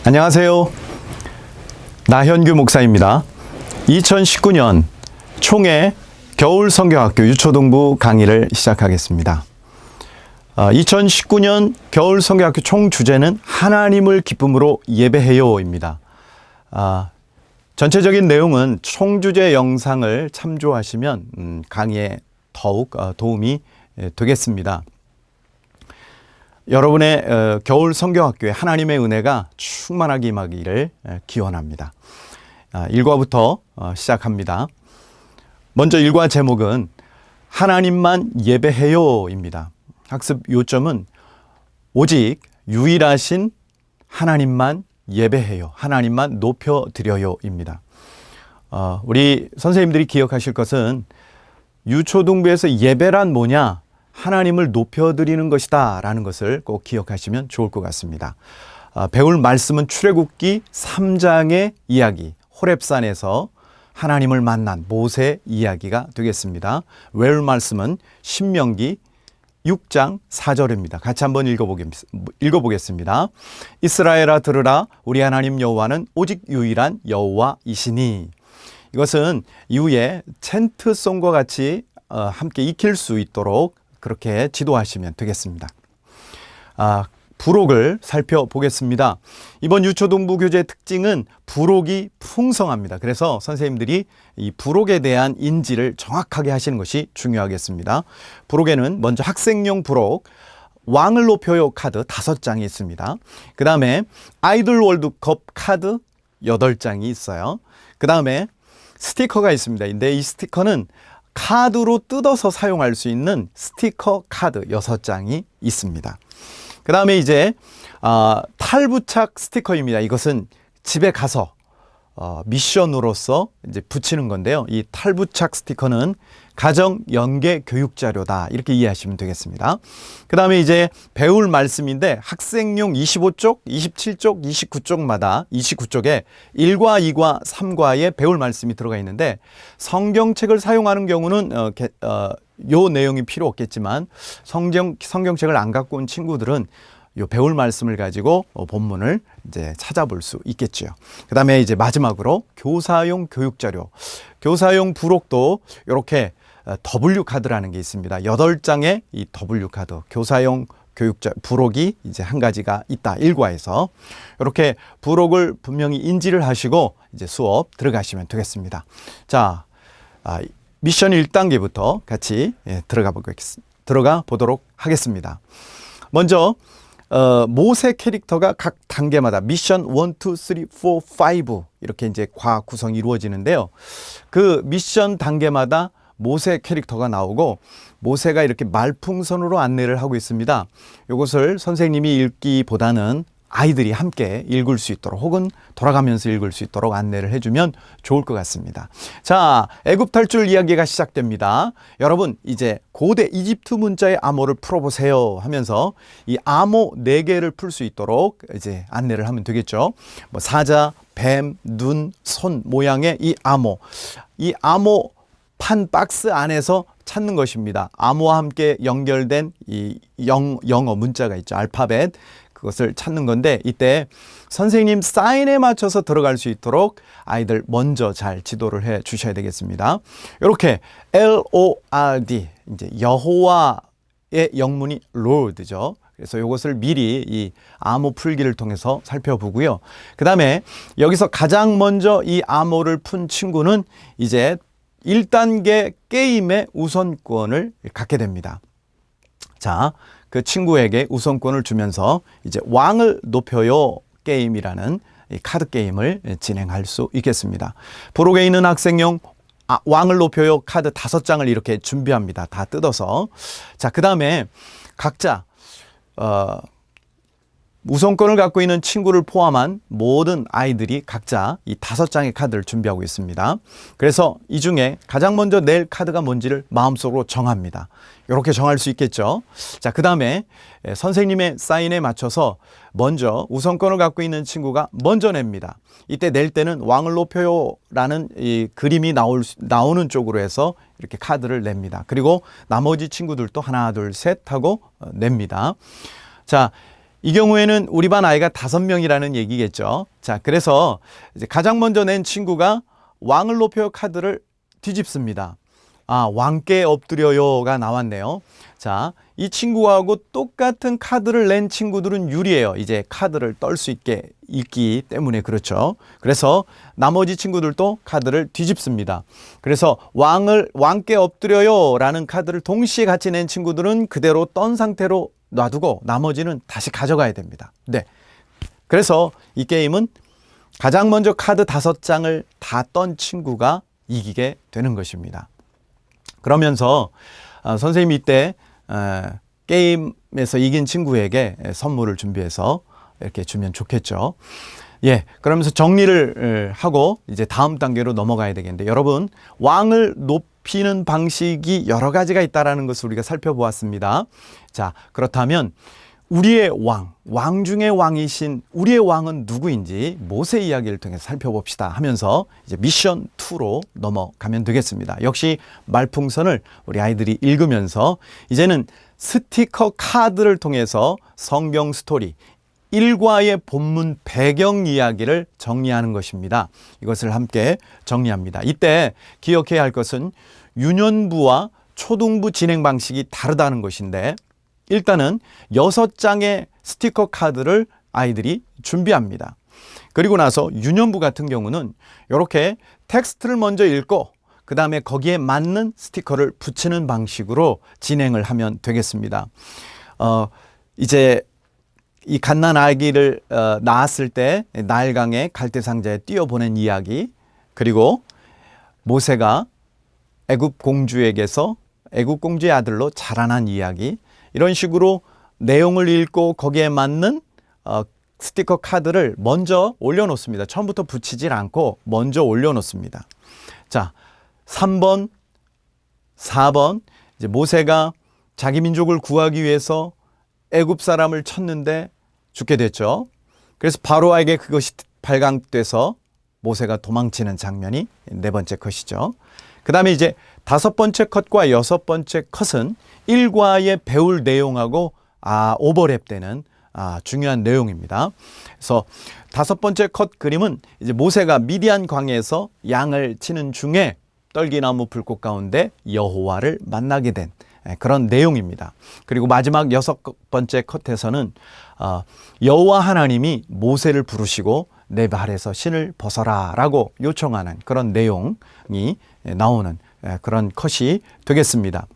안녕하세요. 나현규 목사입니다. 2019년 총회 겨울 성경학교 유초등부 강의를 시작하겠습니다. 2019년 겨울 성경학교 총 주제는 하나님을 기쁨으로 예배해요입니다. 전체적인 내용은 총 주제 영상을 참조하시면 강의에 더욱 도움이 되겠습니다. 여러분의 겨울 성경학교에 하나님의 은혜가 충만하게 임하기를 기원합니다. 1과부터 시작합니다. 먼저 1과 제목은 하나님만 예배해요입니다. 학습 요점은 오직 유일하신 하나님만 예배해요. 하나님만 높여드려요입니다. 우리 선생님들이 기억하실 것은 유초등부에서 예배란 뭐냐? 하나님을 높여드리는 것이다 라는 것을 꼭 기억하시면 좋을 것 같습니다. 배울 말씀은 출애굽기 3장의 이야기, 호렙산에서 하나님을 만난 모세 이야기가 되겠습니다. 외울 말씀은 신명기 6장 4절입니다. 같이 한번 읽어보겠습니다. 이스라엘아 들으라, 우리 하나님 여호와는 오직 유일한 여호와이시니. 이것은 이후에 챈트송과 같이 함께 익힐 수 있도록 그렇게 지도하시면 되겠습니다. 부록을 살펴보겠습니다. 이번 유초등부 교재의 특징은 부록이 풍성합니다. 그래서 선생님들이 이 부록에 대한 인지를 정확하게 하시는 것이 중요하겠습니다. 부록에는 먼저 학생용 부록, 왕을 높여요 카드 5장이 있습니다. 그 다음에 아이돌 월드컵 카드 8장이 있어요. 그 다음에 스티커가 있습니다. 근데 이 스티커는 카드로 뜯어서 사용할 수 있는 스티커 카드 6장이 있습니다. 그 다음에 이제 탈부착 스티커입니다. 이것은 집에 가서 미션으로서 이제 붙이는 건데요. 이 탈부착 스티커는 가정 연계 교육 자료다, 이렇게 이해하시면 되겠습니다. 그 다음에 이제 배울 말씀인데 학생용 25쪽, 27쪽, 29쪽마다 29쪽에 1과 2과 3과에 배울 말씀이 들어가 있는데, 성경책을 사용하는 경우는 요 내용이 필요 없겠지만 성경책을 안 갖고 온 친구들은 요 배울 말씀을 가지고 본문을 이제 찾아볼 수 있겠죠. 그 다음에 이제 마지막으로 교사용 교육자료, 교사용 부록도 이렇게 W 카드라는 게 있습니다. 8장의 이 W 카드, 교사용 부록이 이제 한 가지가 있다. 1과에서 이렇게 부록을 분명히 인지를 하시고 이제 수업 들어가시면 되겠습니다. 자, 미션 1단계부터 같이 들어가 보도록 하겠습니다. 먼저 모세 캐릭터가 각 단계마다 미션 1, 2, 3, 4, 5 이렇게 이제 과학 구성이 이루어지는데요. 그 미션 단계마다 모세 캐릭터가 나오고 모세가 이렇게 말풍선으로 안내를 하고 있습니다. 이것을 선생님이 읽기보다는 아이들이 함께 읽을 수 있도록 혹은 돌아가면서 읽을 수 있도록 안내를 해주면 좋을 것 같습니다. 자, 애굽 탈출 이야기가 시작됩니다. 여러분, 이제 고대 이집트 문자의 암호를 풀어보세요 하면서 이 암호 4개를 풀 수 있도록 이제 안내를 하면 되겠죠. 뭐 사자, 뱀, 눈, 손 모양의 이 암호 판 박스 안에서 찾는 것입니다. 암호와 함께 연결된 이 영어 문자가 있죠. 알파벳. 그것을 찾는 건데, 이때 선생님 사인에 맞춰서 들어갈 수 있도록 아이들 먼저 잘 지도를 해 주셔야 되겠습니다. 이렇게 LORD, 이제 여호와의 영문이 Lord죠. 그래서 이것을 미리 이 암호 풀기를 통해서 살펴보고요. 그 다음에 여기서 가장 먼저 이 암호를 푼 친구는 이제 1단계 게임의 우선권을 갖게 됩니다. 자, 그 친구에게 우선권을 주면서 이제 왕을 높여요 게임이라는 이 카드 게임을 진행할 수 있겠습니다. 부록에 있는 학생용 왕을 높여요 카드 5장을 이렇게 준비합니다. 다 뜯어서. 자, 그 다음에 각자 우선권을 갖고 있는 친구를 포함한 모든 아이들이 각자 이 5장의 카드를 준비하고 있습니다. 그래서 이 중에 가장 먼저 낼 카드가 뭔지를 마음속으로 정합니다. 이렇게 정할 수 있겠죠. 자, 그 다음에 선생님의 사인에 맞춰서 먼저 우선권을 갖고 있는 친구가 먼저 냅니다. 이때 낼 때는 왕을 높여요 라는 이 그림이 나오는 쪽으로 해서 이렇게 카드를 냅니다. 그리고 나머지 친구들도 하나, 둘, 셋 하고 냅니다. 자, 이 경우에는 우리 반 아이가 5명이라는 얘기겠죠. 자, 그래서 이제 가장 먼저 낸 친구가 왕을 높여 카드를 뒤집습니다. 아, 왕께 엎드려요가 나왔네요. 자, 이 친구하고 똑같은 카드를 낸 친구들은 유리해요. 이제 카드를 떨 수 있기 때문에 그렇죠. 그래서 나머지 친구들도 카드를 뒤집습니다. 그래서 왕께 엎드려요 라는 카드를 동시에 같이 낸 친구들은 그대로 떤 상태로 놔두고 나머지는 다시 가져가야 됩니다. 네. 그래서 이 게임은 가장 먼저 카드 5장을 다 떤 친구가 이기게 되는 것입니다. 그러면서 선생님이 이때 게임에서 이긴 친구에게 선물을 준비해서 이렇게 주면 좋겠죠. 예, 그러면서 정리를 하고 이제 다음 단계로 넘어가야 되겠는데, 여러분, 왕을 높이는 방식이 여러 가지가 있다는 것을 우리가 살펴보았습니다. 자, 그렇다면 우리의 왕 중의 왕이신 우리의 왕은 누구인지 모세 이야기를 통해서 살펴봅시다 하면서 이제 미션 2로 넘어가면 되겠습니다. 역시 말풍선을 우리 아이들이 읽으면서 이제는 스티커 카드를 통해서 성경 스토리, 일과의 본문 배경 이야기를 정리하는 것입니다. 이것을 함께 정리합니다. 이때 기억해야 할 것은 유년부와 초등부 진행 방식이 다르다는 것인데, 일단은 6장의 스티커 카드를 아이들이 준비합니다. 그리고 나서 유년부 같은 경우는 이렇게 텍스트를 먼저 읽고 그 다음에 거기에 맞는 스티커를 붙이는 방식으로 진행을 하면 되겠습니다. 이제 이 갓난 아기를 낳았을 때 나일강의 갈대상자에 띄어보낸 이야기, 그리고 모세가 애굽 공주에게서 애굽 공주의 아들로 자라난 이야기, 이런 식으로 내용을 읽고 거기에 맞는 스티커 카드를 먼저 올려놓습니다. 처음부터 붙이질 않고 먼저 올려놓습니다. 자, 3번, 4번, 이제 모세가 자기 민족을 구하기 위해서 애굽 사람을 쳤는데 죽게 됐죠. 그래서 바로에게 그것이 발각돼서 모세가 도망치는 장면이 4번째 컷이죠. 그 다음에 이제 5번째 컷과 6번째 컷은 일과에 배울 내용하고 오버랩되는 중요한 내용입니다. 그래서 5번째 컷 그림은 이제 모세가 미디안 광야에서 양을 치는 중에 떨기나무 불꽃 가운데 여호와를 만나게 된 그런 내용입니다. 그리고 마지막 6번째 컷에서는 여호와 하나님이 모세를 부르시고 내 발에서 신을 벗어라 라고 요청하는 그런 내용이 나오는 그런 컷이 되겠습니다.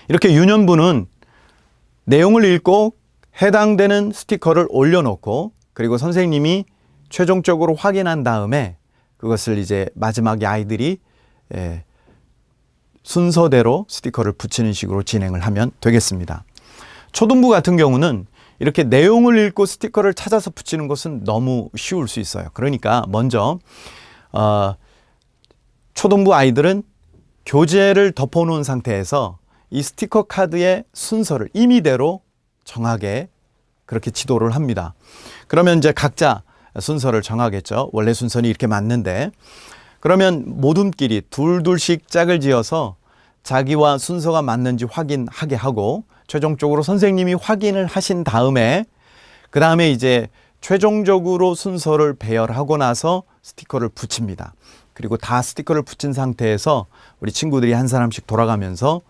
이렇게 유년부는 내용을 읽고 해당되는 스티커를 올려놓고, 그리고 선생님이 최종적으로 확인한 다음에 그것을 이제 마지막에 아이들이 순서대로 스티커를 붙이는 식으로 진행을 하면 되겠습니다. 초등부 같은 경우는 이렇게 내용을 읽고 스티커를 찾아서 붙이는 것은 너무 쉬울 수 있어요. 그러니까 먼저 초등부 아이들은 교재를 덮어놓은 상태에서 이 스티커 카드의 순서를 임의대로 정하게 그렇게 지도를 합니다. 그러면 이제 각자 순서를 정하겠죠. 원래 순서는 이렇게 맞는데, 그러면 모둠끼리 둘둘씩 짝을 지어서 자기와 순서가 맞는지 확인하게 하고, 최종적으로 선생님이 확인을 하신 다음에 그 다음에 이제 최종적으로 순서를 배열하고 나서 스티커를 붙입니다. 그리고 다 스티커를 붙인 상태에서 우리 친구들이 한 사람씩 돌아가면서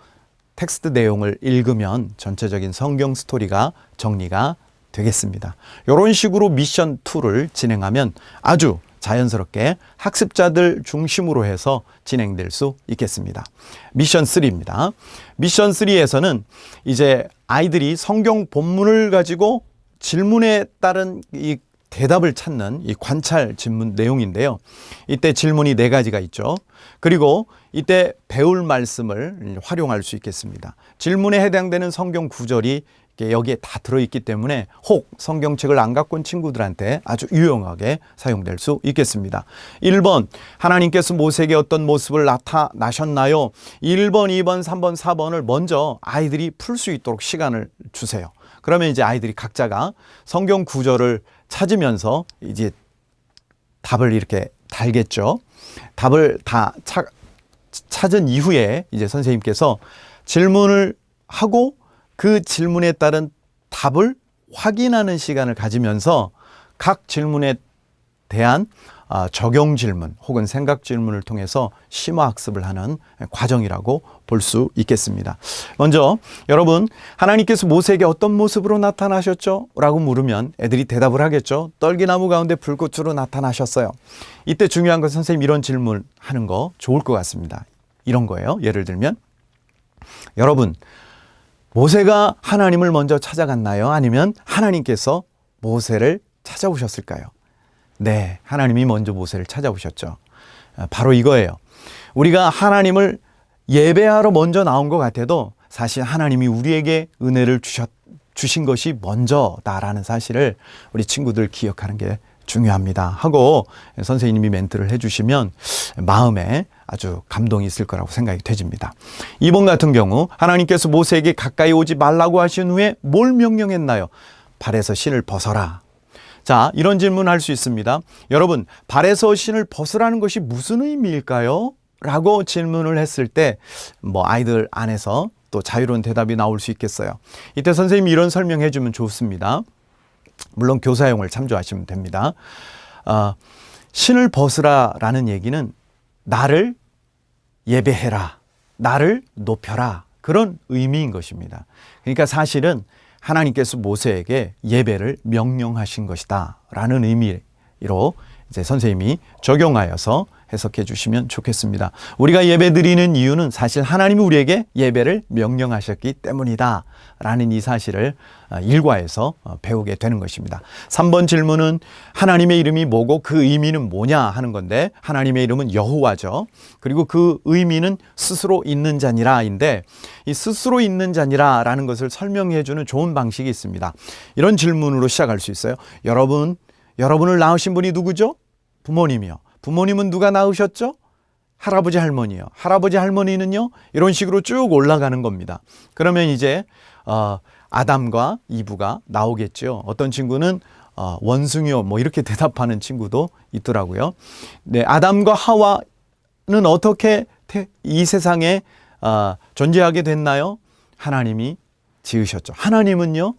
텍스트 내용을 읽으면 전체적인 성경 스토리가 정리가 되겠습니다. 이런 식으로 미션 2를 진행하면 아주 자연스럽게 학습자들 중심으로 해서 진행될 수 있겠습니다. 미션 3입니다. 미션 3에서는 이제 아이들이 성경 본문을 가지고 질문에 따른 이 대답을 찾는 이 관찰 질문 내용인데요. 이때 질문이 4가지가 있죠. 그리고 이때 배울 말씀을 활용할 수 있겠습니다. 질문에 해당되는 성경 구절이 여기에 다 들어있기 때문에 혹 성경책을 안 갖고 온 친구들한테 아주 유용하게 사용될 수 있겠습니다. 1번, 하나님께서 모세에게 어떤 모습을 나타나셨나요? 1번, 2번, 3번, 4번을 먼저 아이들이 풀 수 있도록 시간을 주세요. 그러면 이제 아이들이 각자가 성경 구절을 찾으면서 이제 답을 이렇게 달겠죠. 답을 다 찾은 이후에 이제 선생님께서 질문을 하고 그 질문에 따른 답을 확인하는 시간을 가지면서 각 질문에 대한 적용 질문 혹은 생각 질문을 통해서 심화학습을 하는 과정이라고 볼 수 있겠습니다. 먼저 여러분, 하나님께서 모세에게 어떤 모습으로 나타나셨죠? 라고 물으면 애들이 대답을 하겠죠. 떨기나무 가운데 불꽃으로 나타나셨어요. 이때 중요한 건 선생님 이런 질문 하는 거 좋을 것 같습니다. 이런 거예요. 예를 들면 여러분, 모세가 하나님을 먼저 찾아갔나요? 아니면 하나님께서 모세를 찾아오셨을까요? 네, 하나님이 먼저 모세를 찾아오셨죠. 바로 이거예요. 우리가 하나님을 예배하러 먼저 나온 것 같아도 사실 하나님이 우리에게 은혜를 주신 것이 먼저다라는 사실을 우리 친구들 기억하는 게 중요합니다 하고 선생님이 멘트를 해주시면 마음에 아주 감동이 있을 거라고 생각이 되집니다. 이번 같은 경우 하나님께서 모세에게 가까이 오지 말라고 하신 후에 뭘 명령했나요? 발에서 신을 벗어라. 자, 이런 질문을 할 수 있습니다. 여러분, 발에서 신을 벗으라는 것이 무슨 의미일까요? 라고 질문을 했을 때 아이들 안에서 또 자유로운 대답이 나올 수 있겠어요. 이때 선생님이 이런 설명해 주면 좋습니다. 물론 교사용을 참조하시면 됩니다. 신을 벗으라라는 얘기는 나를 예배해라, 나를 높여라, 그런 의미인 것입니다. 그러니까 사실은 하나님께서 모세에게 예배를 명령하신 것이다 라는 의미로 이제 선생님이 적용하여서 해석해 주시면 좋겠습니다. 우리가 예배 드리는 이유는 사실 하나님이 우리에게 예배를 명령하셨기 때문이다 라는 이 사실을 일과에서 배우게 되는 것입니다. 3번 질문은 하나님의 이름이 뭐고 그 의미는 뭐냐 하는 건데, 하나님의 이름은 여호와죠. 그리고 그 의미는 스스로 있는 자니라인데, 이 스스로 있는 자니라라는 것을 설명해 주는 좋은 방식이 있습니다. 이런 질문으로 시작할 수 있어요. 여러분을 낳으신 분이 누구죠? 부모님이요. 부모님은 누가 낳으셨죠? 할아버지 할머니요. 할아버지 할머니는요? 이런 식으로 쭉 올라가는 겁니다. 그러면 이제 아담과 이브가 나오겠죠. 어떤 친구는 원숭이요 이렇게 대답하는 친구도 있더라고요. 네, 아담과 하와는 어떻게 이 세상에 존재하게 됐나요? 하나님이 지으셨죠. 하나님은요?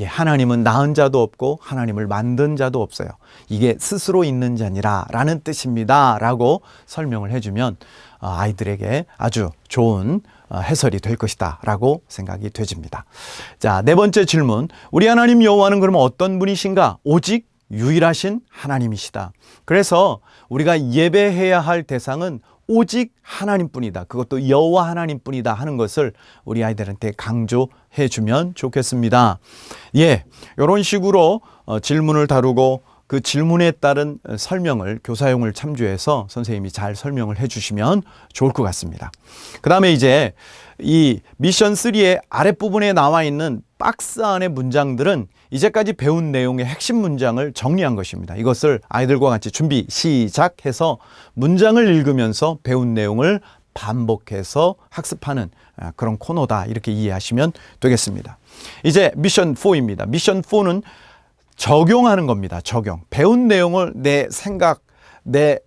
하나님은 낳은 자도 없고 하나님을 만든 자도 없어요. 이게 스스로 있는 자니라 라는 뜻입니다 라고 설명을 해주면 아이들에게 아주 좋은 해설이 될 것이다 라고 생각이 되집니다. 자, 네 번째 질문. 우리 하나님 여호와는 그러면 어떤 분이신가? 오직 유일하신 하나님이시다. 그래서 우리가 예배해야 할 대상은 오직 하나님뿐이다. 그것도 여호와 하나님뿐이다 하는 것을 우리 아이들한테 강조해 주면 좋겠습니다. 이런 식으로 질문을 다루고 그 질문에 따른 설명을 교사용을 참조해서 선생님이 잘 설명을 해 주시면 좋을 것 같습니다. 그 다음에 이제 이 미션 3의 아랫부분에 나와 있는 박스 안의 문장들은 이제까지 배운 내용의 핵심 문장을 정리한 것입니다. 이것을 아이들과 같이 준비 시작해서 문장을 읽으면서 배운 내용을 반복해서 학습하는 그런 코너다, 이렇게 이해하시면 되겠습니다. 이제 미션 4입니다. 미션 4는 적용하는 겁니다. 적용. 배운 내용을 내 생각, 내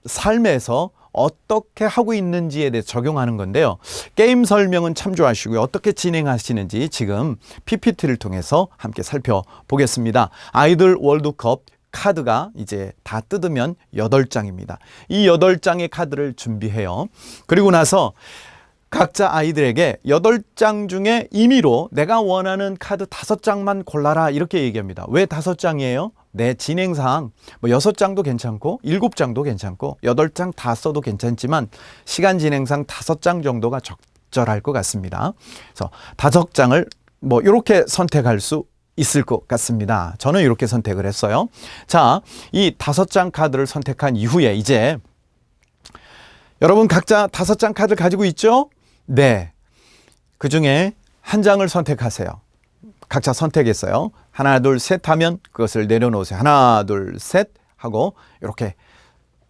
삶에서 어떻게 하고 있는지에 대해 적용하는 건데요. 게임 설명은 참조하시고요. 어떻게 진행하시는지 지금 PPT를 통해서 함께 살펴보겠습니다. 아이들 월드컵 카드가 이제 다 뜯으면 8장입니다. 이 8장의 카드를 준비해요. 그리고 나서 각자 아이들에게 8장 중에 임의로 내가 원하는 카드 5장만 골라라, 이렇게 얘기합니다. 왜 5장이에요? 내 진행사항 6장도 괜찮고 7장도 괜찮고 8장 다 써도 괜찮지만 시간 진행상 5장 정도가 적절할 것 같습니다. 그래서 5장을 이렇게 선택할 수 있을 것 같습니다. 저는 이렇게 선택을 했어요. 자, 이 5장 카드를 선택한 이후에 이제 여러분 각자 5장 카드를 가지고 있죠? 네. 그 중에 한 장을 선택하세요. 각자 선택했어요. 하나, 둘, 셋 하면 그것을 내려놓으세요. 하나, 둘, 셋 하고 이렇게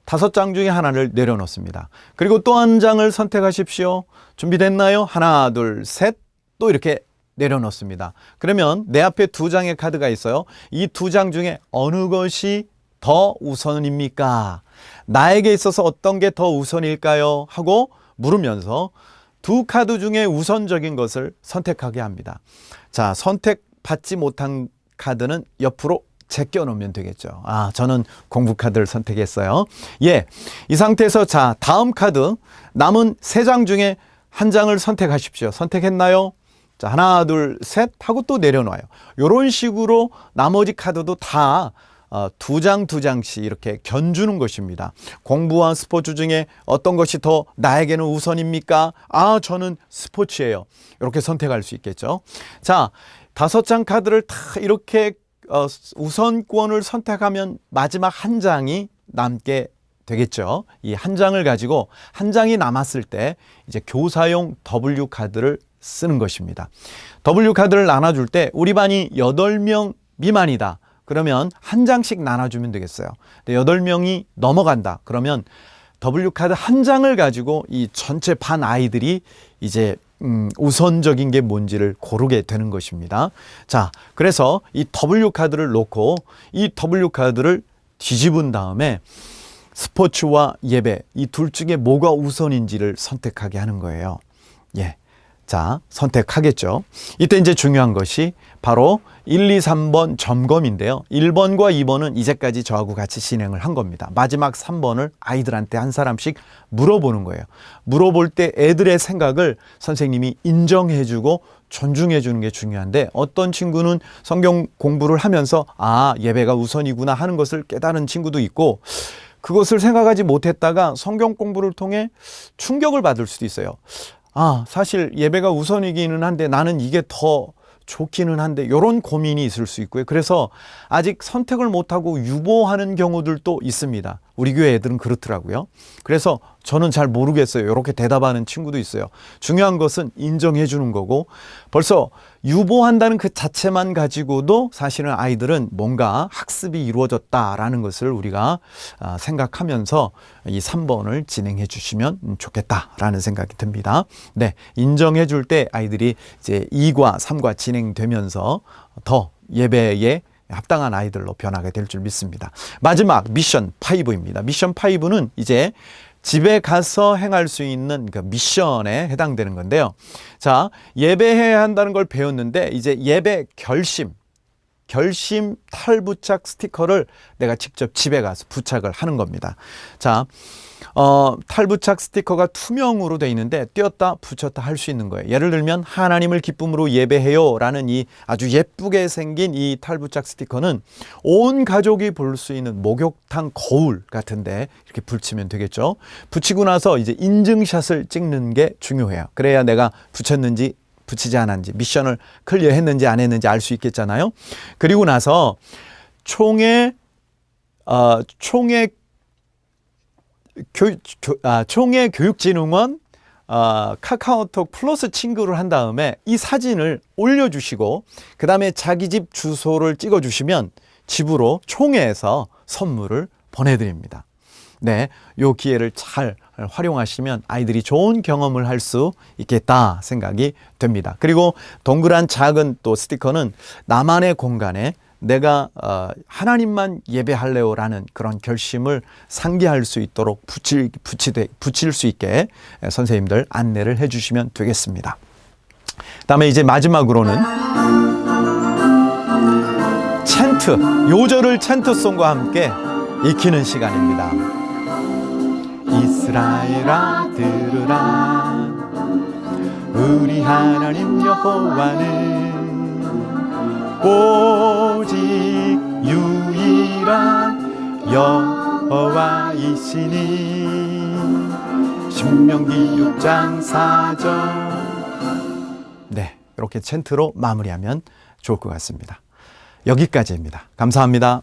5장 중에 하나를 내려놓습니다. 그리고 또 한 장을 선택하십시오. 준비됐나요? 하나, 둘, 셋. 또 이렇게 내려놓습니다. 그러면 내 앞에 2장의 카드가 있어요. 이 2장 중에 어느 것이 더 우선입니까? 나에게 있어서 어떤 게 더 우선일까요? 하고 물으면서 2 카드 중에 우선적인 것을 선택하게 합니다. 자, 선택 받지 못한 카드는 옆으로 제껴 놓으면 되겠죠. 저는 공부 카드를 선택했어요. 예, 이 상태에서 자, 다음 카드 남은 3장 중에 한 장을 선택하십시오. 선택했나요? 자, 하나, 둘, 셋 하고 또 내려놔요. 이런 식으로 나머지 카드도 다 2장, 2장씩 이렇게 견주는 것입니다. 공부와 스포츠 중에 어떤 것이 더 나에게는 우선입니까? 저는 스포츠예요. 이렇게 선택할 수 있겠죠. 자, 5장 카드를 다 이렇게 우선권을 선택하면 마지막 한 장이 남게 되겠죠. 이 한 장을 가지고 한 장이 남았을 때 이제 교사용 W 카드를 쓰는 것입니다. W 카드를 나눠줄 때 우리 반이 8명 미만이다. 그러면 한 장씩 나눠주면 되겠어요. 8명이 넘어간다. 그러면 W 카드 한 장을 가지고 이 전체 반 아이들이 이제 우선적인 게 뭔지를 고르게 되는 것입니다. 자, 그래서 이 W 카드를 놓고 이 W 카드를 뒤집은 다음에 스포츠와 예배 이 둘 중에 뭐가 우선인지를 선택하게 하는 거예요. 예. 자, 선택하겠죠. 이때 이제 중요한 것이 바로 1, 2, 3번 점검인데요. 1번과 2번은 이제까지 저하고 같이 진행을 한 겁니다. 마지막 3번을 아이들한테 한 사람씩 물어보는 거예요. 물어볼 때 애들의 생각을 선생님이 인정해주고 존중해주는 게 중요한데 어떤 친구는 성경 공부를 하면서 예배가 우선이구나 하는 것을 깨달은 친구도 있고 그것을 생각하지 못했다가 성경 공부를 통해 충격을 받을 수도 있어요. 사실 예배가 우선이기는 한데 나는 이게 더 좋기는 한데 이런 고민이 있을 수 있고요. 그래서 아직 선택을 못하고 유보하는 경우들도 있습니다. 우리 교회 애들은 그렇더라고요. 그래서 저는 잘 모르겠어요. 이렇게 대답하는 친구도 있어요. 중요한 것은 인정해 주는 거고 벌써 유보한다는 그 자체만 가지고도 사실은 아이들은 뭔가 학습이 이루어졌다라는 것을 우리가 생각하면서 이 3번을 진행해 주시면 좋겠다라는 생각이 듭니다. 네, 인정해 줄 때 아이들이 이제 2과 3과 진행되면서 더 예배에 합당한 아이들로 변하게 될 줄 믿습니다. 마지막 미션 5입니다. 미션 5는 이제 집에 가서 행할 수 있는 그 미션에 해당되는 건데요. 자, 예배해야 한다는 걸 배웠는데 이제 예배 결심 탈부착 스티커를 내가 직접 집에 가서 부착을 하는 겁니다. 자, 탈부착 스티커가 투명으로 되어 있는데 띄었다 붙였다 할 수 있는 거예요. 예를 들면 하나님을 기쁨으로 예배해요 라는 이 아주 예쁘게 생긴 이 탈부착 스티커는 온 가족이 볼 수 있는 목욕탕 거울 같은데 이렇게 붙이면 되겠죠. 붙이고 나서 이제 인증샷을 찍는 게 중요해요. 그래야 내가 붙였는지 붙이지 않았는지 미션을 클리어했는지 안 했는지 알 수 있겠잖아요. 그리고 나서 총회 교육진흥원 카카오톡 플러스 친구를 한 다음에 이 사진을 올려주시고 그 다음에 자기 집 주소를 찍어주시면 집으로 총회에서 선물을 보내드립니다. 네, 요 기회를 잘 활용하시면 아이들이 좋은 경험을 할 수 있겠다 생각이 됩니다. 그리고 동그란 작은 또 스티커는 나만의 공간에 내가 하나님만 예배할래요라는 그런 결심을 상기할 수 있도록 붙일 수 있게 선생님들 안내를 해주시면 되겠습니다. 다음에 이제 마지막으로는 챈트, 요절을 챈트송과 함께 익히는 시간입니다. 이스라엘아 들으라 우리 하나님 여호와는 오직 유일한 여호와이시니 신명기 6장 4절. 네, 이렇게 챈트로 마무리하면 좋을 것 같습니다. 여기까지입니다. 감사합니다.